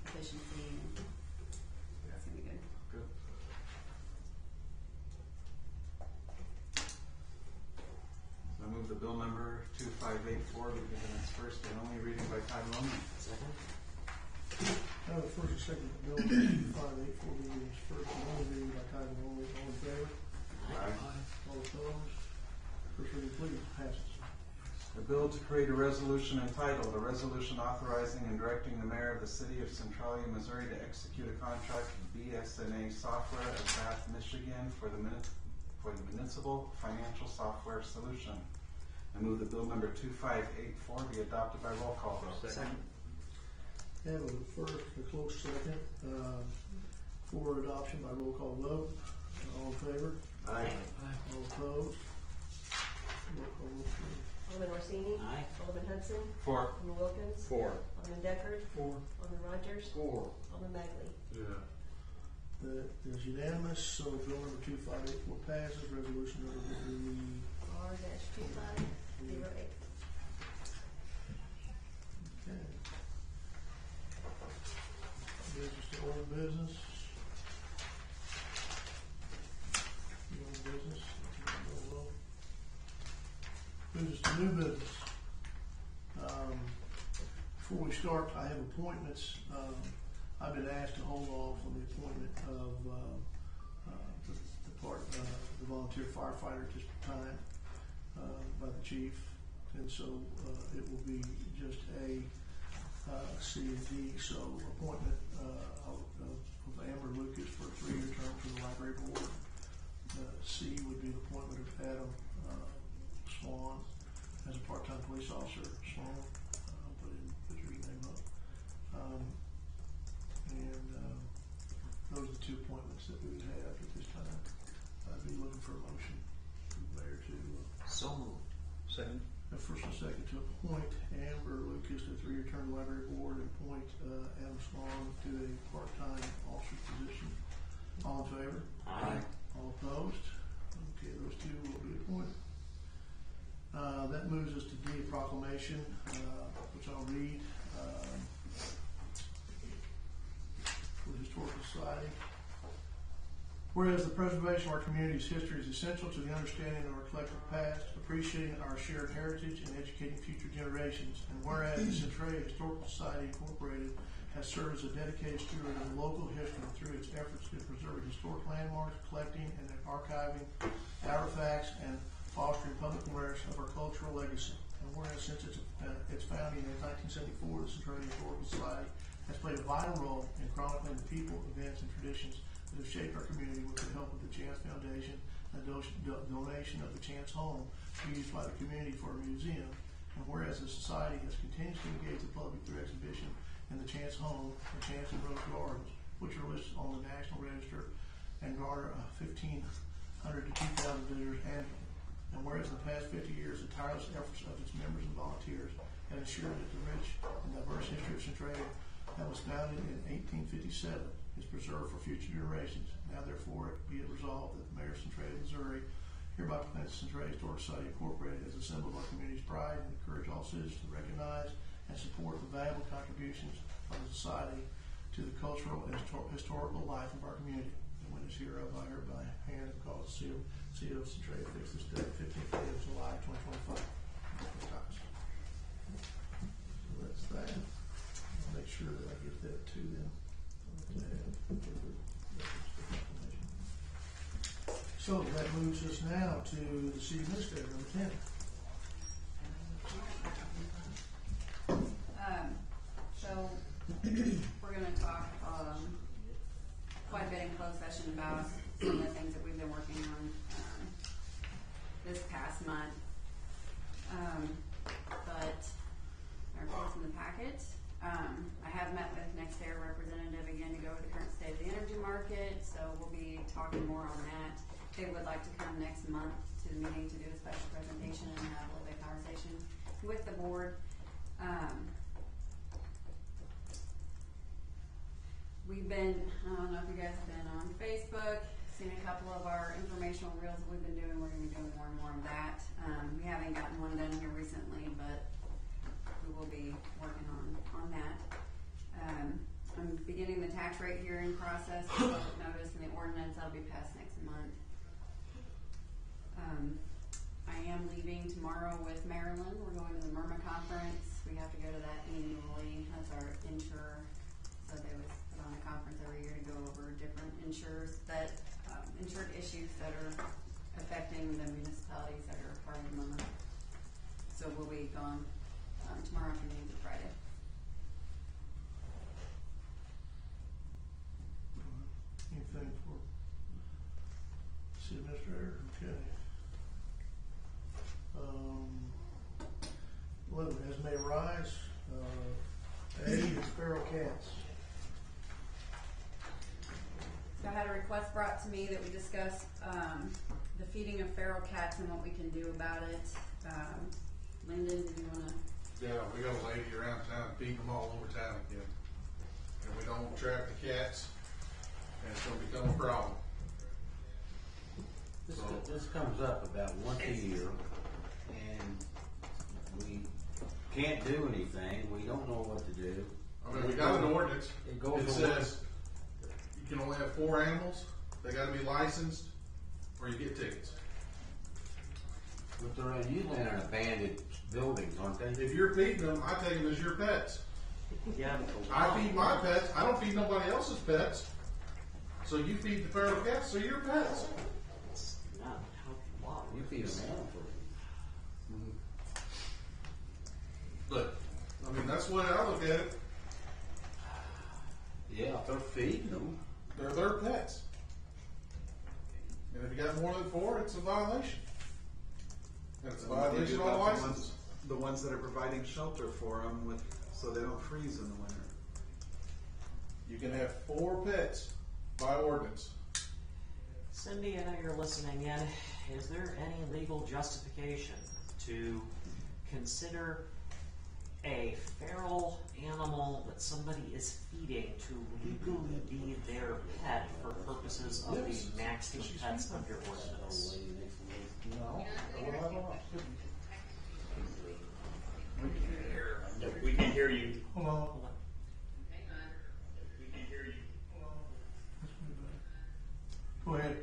efficiency, and it's gonna be good. Good. So I move the bill number 2584 be given its first and only reading by title only. Second. Now, the first and second bill, 584, being its first and only reading by title only, all in favor? Aye. All opposed? First reading, please, passes. A bill to create a resolution entitled, "A Resolution Authorizing and Directing the Mayor of the City of Centralia, Missouri to execute a contract with BSNA Software of Bath, Michigan for the municipal financial software solution." I move that bill number 2584 be adopted by roll call vote. Second. Have a first, a close second, for adoption by roll call vote. All in favor? Aye. All opposed? Roll call vote, please. Alderman Orsini? Aye. Alderman Hudson? Four. Alderman Wilkins? Four. Alderman Deckard? For, Alderman Rogers? Four. Alderman Magley? Yeah. That is unanimous, so bill number 2584 passes, resolution number R-2508. Okay. Business to old business. The old business. Business to new business. Before we start, I have appointments. I've been asked to hold off on the appointment of the volunteer firefighter at this time by the chief, and so it will be just A, C, and D. So appointment of Amber Lucas for a 3-year term for the library board. C would be the appointment of Adam Swan as a part-time police officer. Swan, put your name up. Those are the 2 appointments that we would have at this time. I'd be looking for a motion from the mayor to. So moved. Second. First and second to appoint Amber Lucas to a 3-year term library board and appoint Adam Swan to a part-time officer position. All in favor? Aye. All opposed? Okay, those 2 will be appointed. That moves us to D, proclamation, which I'll read. For the Historical Society. Whereas the preservation of our community's history is essential to the understanding of our collective past, appreciating our shared heritage, and educating future generations. And whereas the Centralia Historical Society Incorporated has served as a dedicated steward of local history through its efforts to preserve historic landmarks, collecting and archiving artifacts, and fostering public awareness of our cultural legacy. And whereas since its founding in 1974, the Centralia Historical Society has played a vital role in chronicling the people, events, and traditions that have shaped our community with the help of the Chance Foundation and the donation of the Chance Home used by the community for a museum. And whereas the Society has continuously engaged the public through exhibition in the Chance Home and Chance and Rose Gardens, which are listed on the National Register and garner 1,500 to 2,000 visitors annually. And whereas in the past 50 years, the tireless efforts of its members and volunteers have ensured that the rich and diverse history of Centralia that was founded in 1857 is preserved for future generations. Now therefore be it resolved that the Mayor of Centralia, Missouri hereby presents Centralia Historical Society Incorporated as a symbol of our community's pride and encourage all citizens to recognize and support the valuable contributions of the society to the cultural and historical life of our community. And when it's hereof, I hereby hand and cause the seal of Centralia fixed this day, 15th day of July 2025. So that's that. I'll make sure that I get that to them. So that moves us now to the city administrator, number 10. So we're going to talk quite a bit in closed session about some of the things that we've been working on this past month. But our reports in the packet. I have met with NextAir representative again to go over the current state of the energy market, so we'll be talking more on that. They would like to come next month to the meeting to do a special presentation and have a little bit of conversation with the board. We've been, I don't know if you guys have been on Facebook, seen a couple of our informational reels that we've been doing. We're going to be doing more and more of that. We haven't gotten one done here recently, but we will be working on that. I'm beginning the tax rate hearing process, the public notice, and the ordinance. That'll be passed next month. I am leaving tomorrow with Marilyn. We're going to the MIRMA conference. We have to go to that annually as our insurer. So they always put on a conference every year to go over different insured issues that are affecting the municipalities that are part of MIRMA. So we'll be gone tomorrow afternoon to Friday. Anything for city administrator? Okay. me that we discuss, the feeding of feral cats and what we can do about it. Lyndon, do you wanna? Yeah, we got a lady around town feeding them all over town again. And we don't trap the cats, and it's gonna become a problem. This comes up about once a year, and we can't do anything, we don't know what to do. I mean, we got an ordinance, It goes it away. says you can only have 4 animals, they gotta be licensed, or you get tickets. But they're usually in abandoned buildings, aren't they? If you're feeding them, I take them as your pets. Yeah. I feed my pets, I don't feed nobody else's pets. So you feed the feral cats, so your pets. It's not how law You feed them animal food. But, I mean, that's the way I look at it. Yeah, if they're feeding them. They're their pets. And if you got more than 4, it's a violation. And it's a What do you do violation on about license. the ones that are providing shelter for them so they don't freeze in the winter? You can have 4 pets by ordinance. Cindy, I know you're listening in. Is there any legal justification to consider a feral animal that somebody is feeding to legally be their pet for purposes of Yes. the maximum pets under ordinance? No. We can hear you. Hold on. Hold on. We can hear you. Go ahead.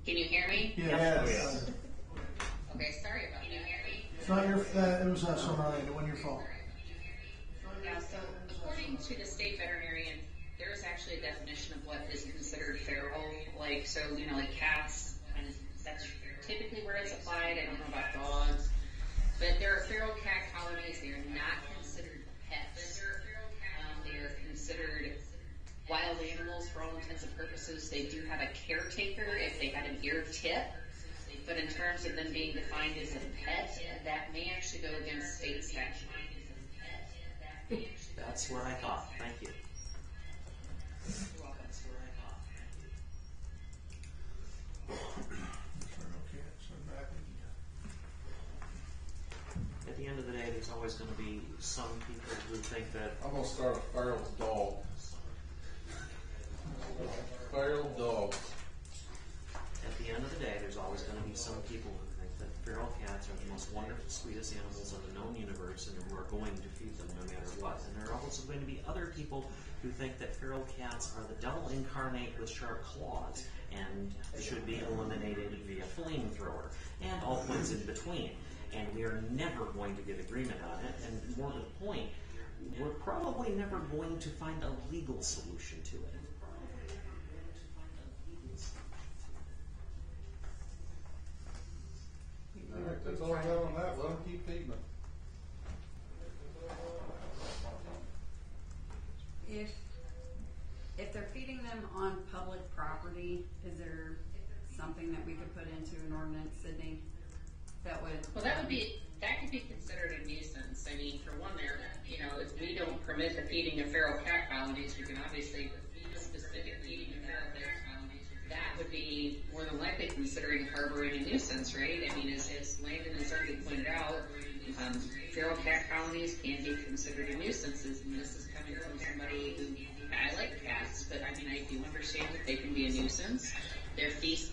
Can you hear me? Yes. Okay, sorry about that. Can you hear me? It's not your, it was us on our end, it wasn't your fault. Yeah, so according to the state veterinarian, there is actually a definition of what is considered feral. Like, so, you know, like cats, and that's typically where it's applied. I don't know about dogs. But there are feral cat colonies. They are not considered pets. They are considered wild animals for all intents and purposes. They do have a caretaker if they had an ear tip. But in terms of them being defined as a pet, that may actually go against state statute. That's what I thought. Thank you. You're welcome. That's what I thought. At the end of the day, there's always going to be some people who think that I'm gonna start a feral dog. Feral dog. at the end of the day, there's always going to be some people who think that feral cats are the most wonderful, sweetest animals of the known universe and who are going to feed them no matter what. And there are also going to be other people who think that feral cats are the devil incarnate with sharp claws and should be eliminated via flamethrower, and all points in between. And we are never going to get agreement on it, and more to the point, we're probably never going to find a legal solution to it. Alright, that's all I got on that. Let them keep feeding them. If they're feeding them on public property, is there something that we could put into an ordinance, Sydney, that would? Well, that could be considered a nuisance. I mean, for one, there, you know, if we don't permit the feeding of feral cat colonies, we can obviously specific feeding of feral cat colonies. That would be more than likely considering harboring a nuisance, right? I mean, as Landon has already pointed out, feral cat colonies can be considered a nuisance, and this is coming from somebody who, I like cats, but I mean, I do understand that they can be a nuisance. Their feast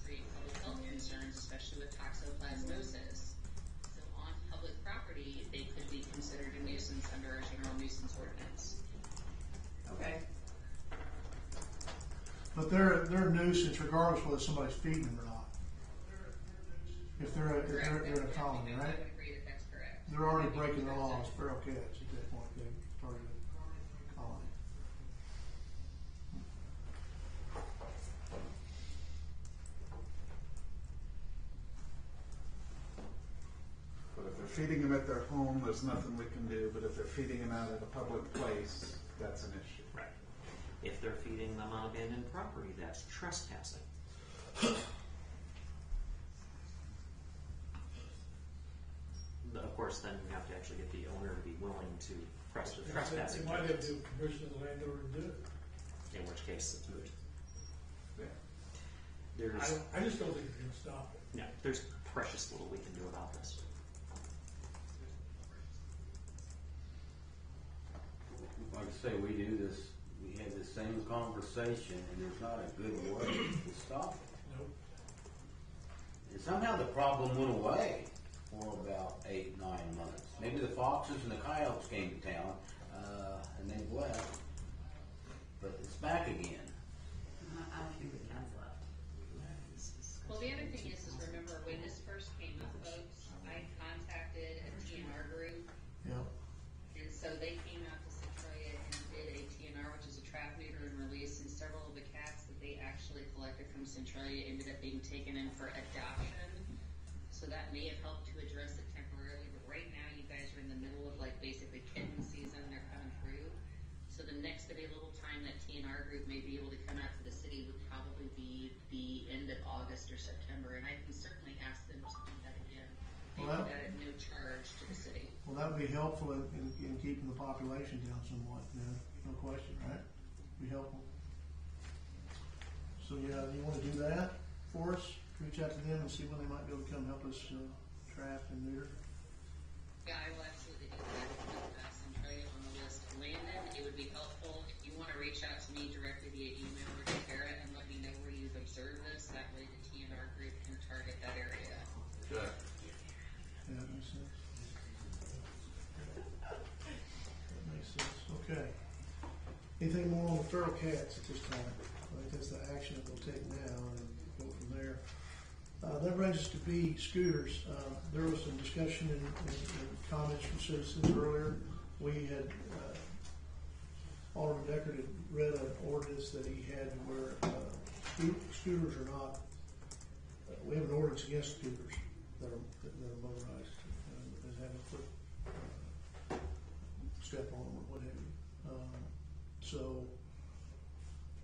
create public health concerns, especially with toxoplasmosis. So on public property, they could be considered a nuisance under our general nuisance ordinance. Okay. But they're a nuisance regardless whether somebody's feeding them or not. If they're in a colony, I right? would agree that that's correct. They're already breaking the laws, feral cats at that point, they started a colony. But if they're feeding them at their home, there's nothing we can do. But if they're feeding them out at a public place, that's an issue. Right. If they're feeding them on abandoned property, that's trespassing. Of course, then you have to actually get the owner to be willing to press the trespassing They might have charges, to permission of the landowner to do it. in which case it's moot. There's I just don't think it's gonna stop it. no, there's precious little we can do about this. Like I say, we have the same conversation, and there's not a good way to stop it. Nope. And somehow the problem went away for about 8, 9 months. Maybe the foxes and the coyotes came to town, and they've left. But it's back again. I don't think the cats left. Well, the other thing is remember when this first came up, folks, I contacted a TNR group, Yeah. and so they came out to Centralia and did a TNR, which is a trap neuter and release, and several of the cats that they actually collected from Centralia ended up being taken in for adoption. So that may have helped to address it temporarily, but right now you guys are in the middle of like basically kitten season, they're coming through. So the next available time that TNR group may be able to come out to the city would probably be the end of August or September, and I can certainly ask them to do that again. They Well, do that at no charge to the city. Well, that would be helpful in keeping the population down somewhat, no question, right? Be helpful. So, yeah, you wanna do that for us? Reach out to them and see when they might be able to come help us, trap and neuter? Yeah, I will absolutely do that. Put Centralia on the list. Landon, it would be helpful if you want to reach out to me directly via email or to Kara and let me know where you've observed this. That way the TNR group can target that area. Good. Yeah, that makes sense. That makes sense, okay. Anything more on the feral cats at this time? I think that's the action that we'll take now and go from there. That brings us to B, scooters. There was some discussion and comments from citizens earlier. We had, Alderman Deckard had read an ordinance that he had where scooters are not, we have an ordinance against scooters that are motorized, as having a foot step on them or what have you. So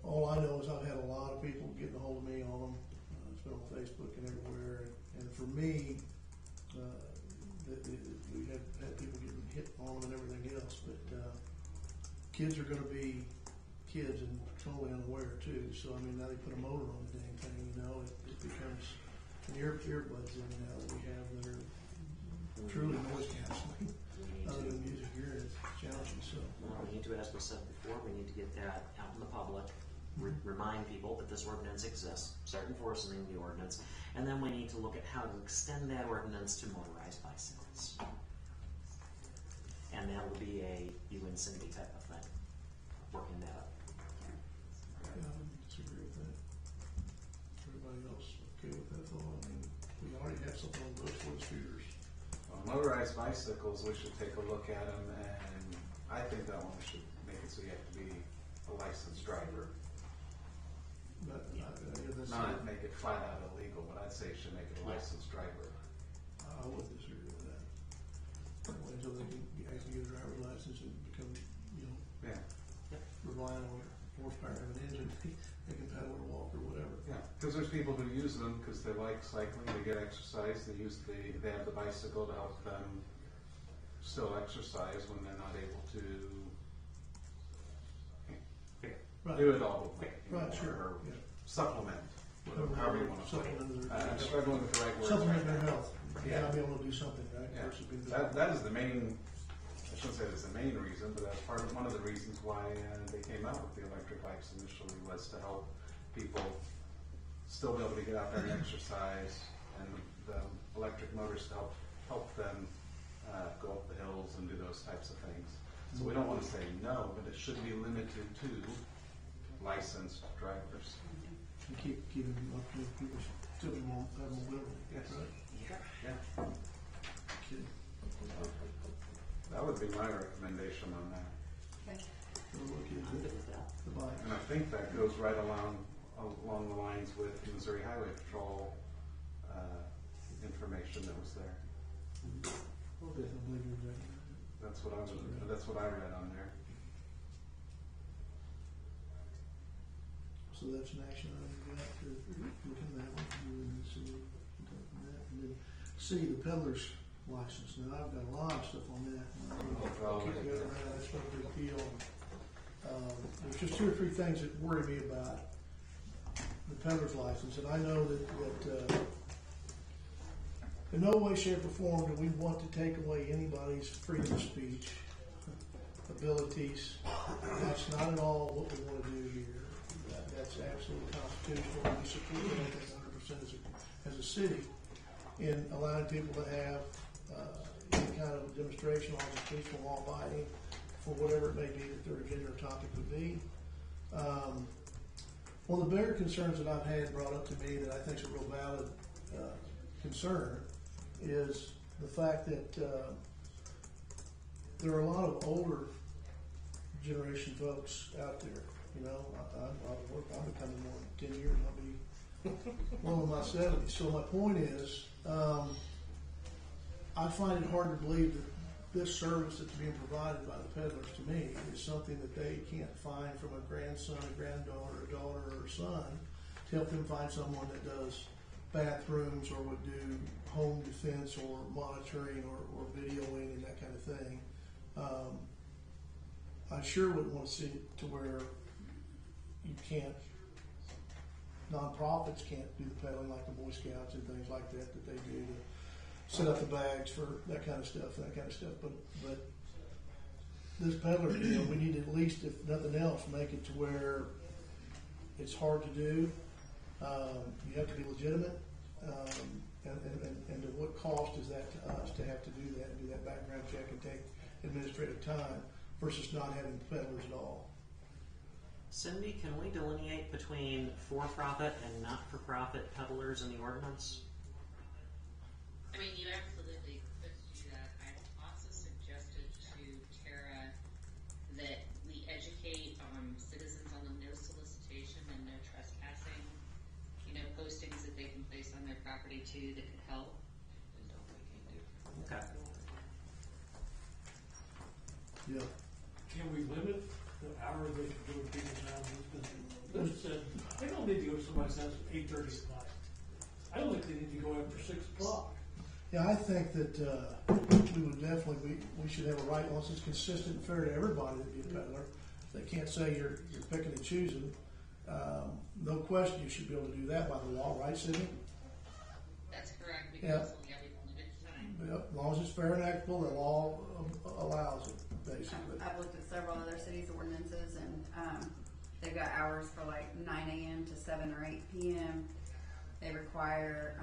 all I know is I've had a lot of people getting a hold of me on them. It's been on Facebook and everywhere. And for me, we have had people getting hit on them and everything else. But kids are going to be kids and totally unaware too. So I mean, now they put a motor on the dang thing. It becomes an earbuds in now that we have that are truly noise canceling. Other than music hearing, it's challenging. So We need to, as we said before, we need to get that out in the public, remind people that this ordinance exists, start enforcing the ordinance, and then we need to look at how to extend that ordinance to motorized bicycles. And that will be a you and Cindy type of thing, working that up. yeah, I would disagree with that. Everybody else okay with that thought? I mean, we already have something on the books for the scooters. Motorized bicycles, we should take a look at them, and I think that one we should make it so you have to be a licensed driver. But that's Not make it flat out illegal, but I'd say you should make it a licensed driver. I would disagree with that. Until they can actually get a driver's license and become, Yeah, relying on horsepower of an engine, they can paddle or walk or whatever. yeah, because there's people who use them because they like cycling, they get exercise, they have the bicycle to help them still exercise when they're not able to Right. do it all the way. Right, or sure, yeah. Supplement, however you want to put it. Supplement I'm struggling with the right words. Supplement right their now. health. Yeah. Be able to do something, right? Yeah. Versus being That is the main, I shouldn't say that's the main reason, but that's one of the reasons why they came out with the electric bikes initially, was to help people still be able to get out there and exercise, and the electric motors to help them go up the hills and do those types of things. So we don't want to say no, but it should be limited to licensed drivers. And keeping up to people still be more, have mobility. Yes. Right? Yeah. Kid. That would be my recommendation on that. Okay. We'll look I'm into good with that. the bike. And I think that goes right along the lines with Missouri Highway Patrol information that was there. Well, definitely believe you're right. That's what I read on there. So that's an action item we got to look into that one, you and see, and then C, the peddler's license. Now, I've got a lot of stuff on that. Well, Keep going around, that's no big deal. There's just 2 or 3 things that worry me about the peddler's license, and I know that in no way, shape, or form do we want to take away anybody's freedom of speech, abilities. That's not at all what we want to do here. That's absolutely constitutional. We support that 100% as a city in allowing people to have any kind of demonstration on the speech from law abiding for whatever it may be that their agenda or topic would be. One of the bigger concerns that I've had brought up to me that I think is a real valid concern is the fact that there are a lot of older generation folks out there. You know, I'll be coming more than 10 years, I'll be well in my 70s. So my point is, I find it hard to believe that this service that's being provided by the peddlers to me is something that they can't find from a grandson, a granddaughter, a daughter, or a son to help them find someone that does bathrooms or would do home defense or monitoring or videoing and that kind of thing. I sure wouldn't want to see it to where you can't, nonprofits can't do the peddling like the Boy Scouts and things like that they do to set up the bags for that kind of stuff. But this peddler deal, we need to at least, if nothing else, make it to where it's hard to do. You have to be legitimate, and at what cost is that to us to have to do that and do that background check and take administrative time versus not having peddlers at all. Cindy, can we delineate between for-profit and not-for-profit peddlers in the ordinance? I mean, you absolutely could do that. I've also suggested to Tara that we educate citizens on the no solicitation and no trespassing, postings that they can place on their property too that could help. Okay. Yeah. Can we limit the hour they can do in people's houses? Because Liz said, they don't need to go to somebody's house at 8:30 at night. I don't think they need to go after 6 o'clock. Yeah, I think that we would definitely, we should have a right, once it's consistent and fair to everybody that be a peddler. They can't say you're picking and choosing. No question you should be able to do that by the law, right, Sydney? That's correct. We can Yeah. also have a limited time. Yep, as long as it's fair and equitable, the law allows it, basically. I've looked at several other cities' ordinances, and they've got hours for like 9 a.m. to 7 or 8 p.m. They require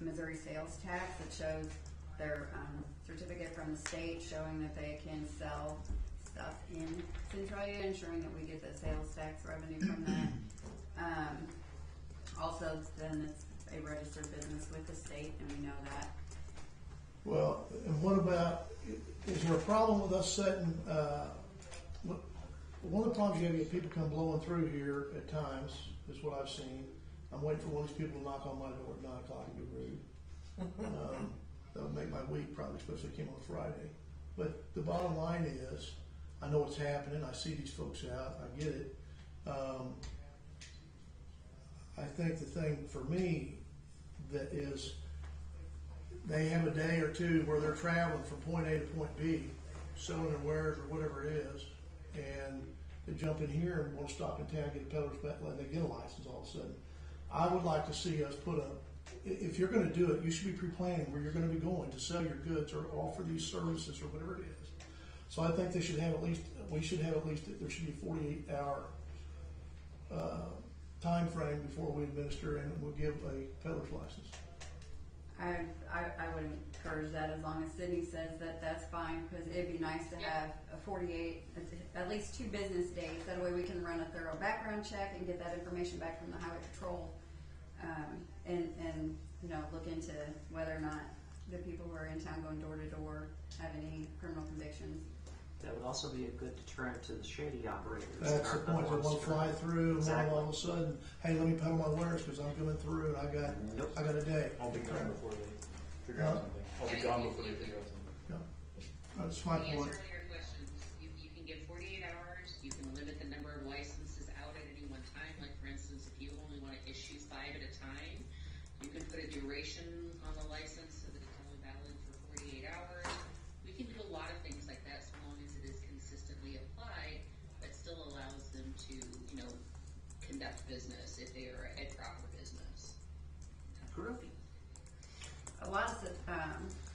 Missouri sales tax that shows their certificate from the state showing that they can sell stuff in Centralia, ensuring that we get the sales tax revenue from that. Also, then it's a registered business with the state, and we know that. Well, and what about, is there a problem with us setting, one of the problems you have is people come blowing through here at times, is what I've seen. I'm waiting for one of these people to knock on my door at 9 o'clock and be rude. That would make my week probably, especially if it came on a Friday. But the bottom line is, I know what's happening, I see these folks out, I get it. I think the thing for me that is, they have a day or two where they're traveling from point A to point B, selling their wares or whatever it is, and they jump in here and want to stop in town, get a peddler's peddler, and they get a license all of a sudden. I would like to see us put up, if you're going to do it, you should be pre-planning where you're going to be going to sell your goods or offer these services or whatever it is. So I think they should have at least, there should be a 48-hour time frame before we administer and we'll give a peddler's license. I would encourage that as long as Sydney says that that's fine, because it'd be nice to have a 48, at least 2 business days. That way we can run a thorough background check and get that information back from the highway patrol, and look into whether or not the people who are in town going door to door have any criminal convictions. That would also be a good deterrent to the shady operators. That's the point. They want to fly through, Exactly. and all of a sudden, hey, let me peddle my wares because I'm coming through and I got a day. I'll be gone before they figure out something. I'll be gone before they figure out something. No. That's my To point. answer your questions, you can give 48 hours, you can limit the number of licenses out at any one time. Like for instance, if you only want to issue 5 at a time, you can put a duration on the license so that it's only valid for 48 hours. We can do a lot of things like that so long as it is consistently applied, but still allows them to, conduct business. this if they are a proper business. Groovy. A lot of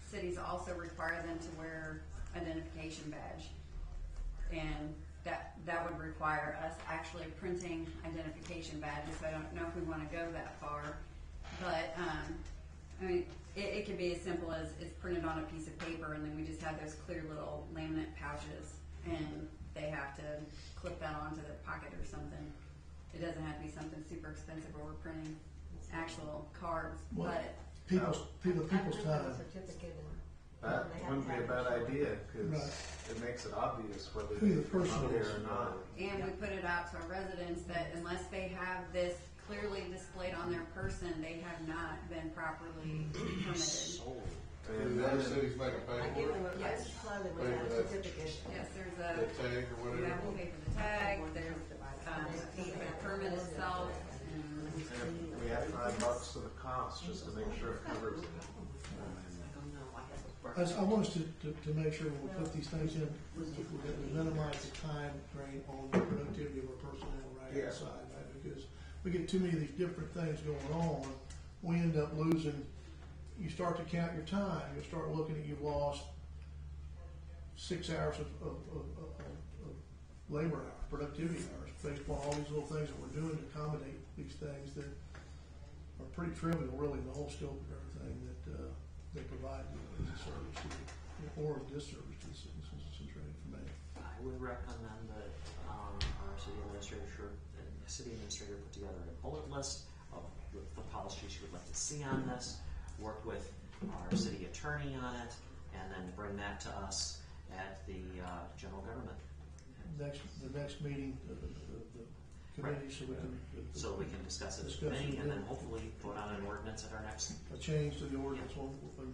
cities also require them to wear identification badge, and that would require us actually printing identification badges. So I don't know if we want to go that far, but I mean, it could be as simple as it's printed on a piece of paper, and then we just have those clear little laminate pouches, and they have to clip that onto their pocket or something. It doesn't have to be something super expensive where we're printing actual cards, Well, but people's time. Certificate and. That they have wouldn't to be a have bad it. idea, cause Right. it makes it obvious whether Who they the person come here is. or not. and we put it out to our residents that unless they have this clearly displayed on their person, they have not been properly permitted. Sold. And The other then, cities make a I pay give for them it, a, I supply them with a certificate. Yes, there's the a, tag or you whatever. have to pay for the tag, there's, a fee for the permit itself, and and we have $5 for the cost, just to make sure it covers it. I want us to make sure when we put these things in, we minimize the time drain on the productivity of our personnel right Yeah. outside, right? Because we get too many of these different things going on, we end up losing, you start to count your time, you start looking at you've lost 6 hours of labor hours, productivity hours, based upon all these little things that we're doing to accommodate these things that are pretty trivial, really, in the whole scope of everything that they provide as a service or a disservice to the citizen for me. I would recommend that our city administrator put together a bullet list of the policies she would like to see on this, work with our city attorney on it, and then bring that to us at the general government. The next meeting, the committee, So we can discuss it at the Discuss it, committee, and then yeah. hopefully vote on an ordinance at our next. a change to the ordinance, in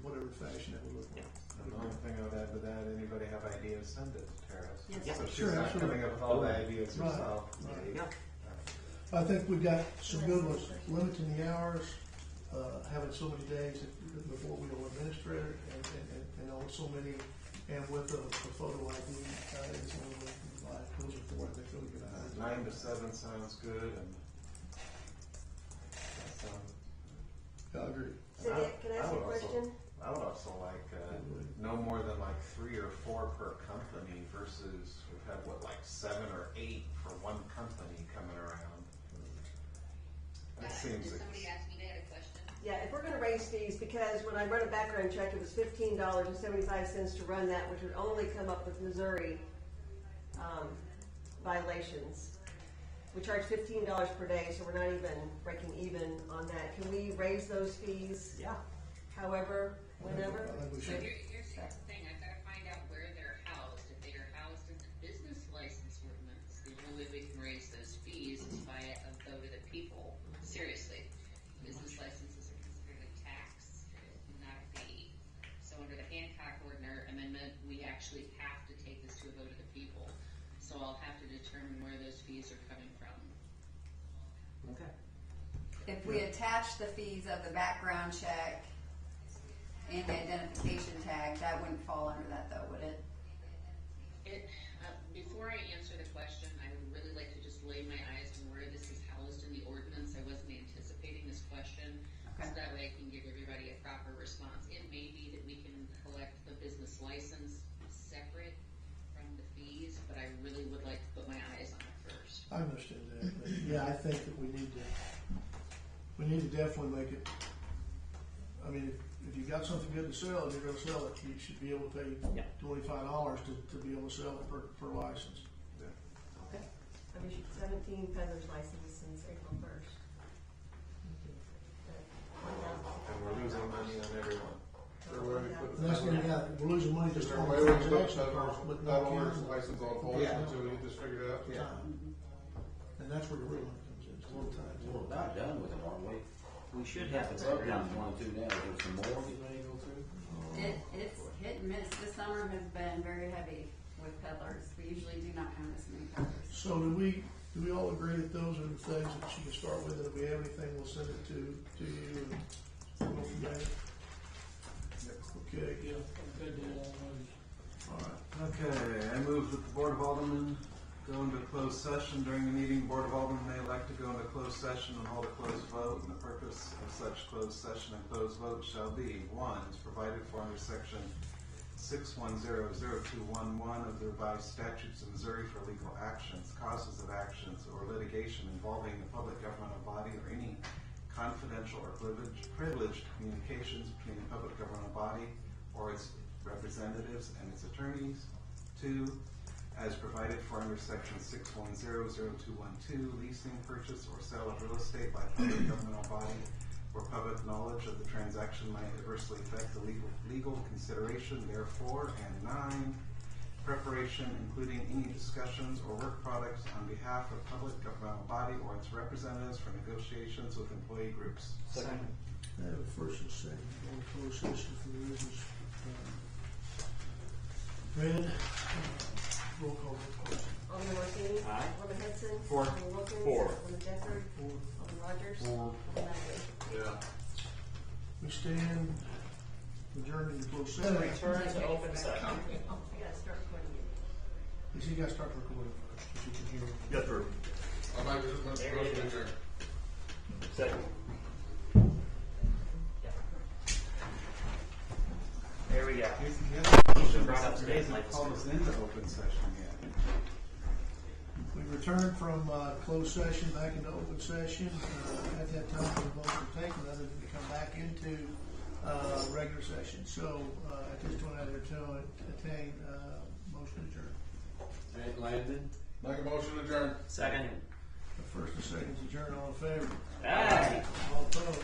whatever fashion that would look like. And the only thing I would add to that, anybody have ideas, send it to Tara. Yes. So she's Sure, not absolutely. coming up with all the ideas Right, herself. right. There you go. I think we've got some good ones, limiting the hours, having so many days before we will administer it, and on so many, and with a photo ID, is the only way to provide, those are four, I think, really good ideas. 9 to 7 sounds good, and I agree. So, can I ask you a question? I would also like no more than like 3 or 4 per company versus we've had 7 or 8 for one company coming around. That seems Did somebody ask me, they had a question? Yeah, if we're gonna raise fees, because when I run a background check, it was $15.75 to run that, which would only come up with Missouri, violations. We charge $15 per day, so we're not even breaking even on that. Can we raise those fees? Yeah. However, whenever? I think we So should. here's the thing, I've gotta find out where they're housed. If they are housed in the business license ordinance, the only way we can raise those fees is by a vote of the people. Seriously, business licenses are considered a tax, not a fee. So under the Hancock amendment, we actually have to take this to a vote of the people. So I'll have to determine where those fees are coming from. Okay. if we attach the fees of the background check and the identification tag, that wouldn't fall under that though, would it? Before I answer the question, I would really like to just lay my eyes on where this is housed in the ordinance. I wasn't anticipating this question, so Okay. that way I can give everybody a proper response. It may be that we can collect the business license separate from the fees, but I really would like to put my eyes on it first. I understand that, but yeah, I think that we need to definitely make it, I mean, if you've got something good to sell and you're gonna sell it, you should be able to pay Yeah. $25 to be able to sell it per license. Okay. I've issued 17 peddler's licenses since April 1st. And we're losing money on everyone. There way we put And that's when, yeah, we're losing money Is just there a on way the we can put transaction cost, but no peddler's county. license on force Yeah. until we get this figured out? Yeah. And that's where the real money comes in, it's one time. We're about done with it, aren't we? We should have It's it. up down to 22 now, is there some more you ready to go through? It's hit and miss. This summer has been very heavy with peddlers. We usually do not have this many peddlers. So do we all agree that those are the things that she can start with, and if we have anything, we'll send it to you and go from there? Okay, Yeah, I'm good to all those. all right. Okay, I move that the Board of Aldermen go into closed session during the meeting. Board of Aldermen may elect to go into closed session and hold a closed vote, and the purpose of such closed session and closed vote shall be, 1, is provided for under section 6100211 of the revised statutes of Missouri for legal actions, causes of actions, or litigation involving the public governmental body or any confidential or privileged communications between the public governmental body or its representatives and its attorneys. 2, as provided for under section 6100212, leasing, purchase, or sale of real estate by public governmental body where public knowledge of the transaction might adversely affect the legal consideration therefore. And 9, preparation, including any discussions or work products on behalf of public governmental body or its representatives for negotiations with employee groups. Second. I have a first and second on closed session for the reasons read. Roll call, please. Alderman Martini? Aye. Alderman Hudson? Four. Alderman Wilkins? Four. Alderman Decker? Four. Alderman Rogers? Four. Alderman Magley? Yeah. We stand adjourned in closed session. Return to open session. I gotta start recording it. You see, you gotta start recording first, so you can hear me. Yes, sir. I'd like to just motion to adjourn. Second. There we go. Brought up today's Hasn't life called us into open session yet. We returned from closed session back into open session. At that time, the votes were taken other than to come back into regular session. So at this point, I'd attain motion adjourned. Landon. Make a motion to adjourn. Second. The first and second is adjourned. All in favor? Aye. All opposed?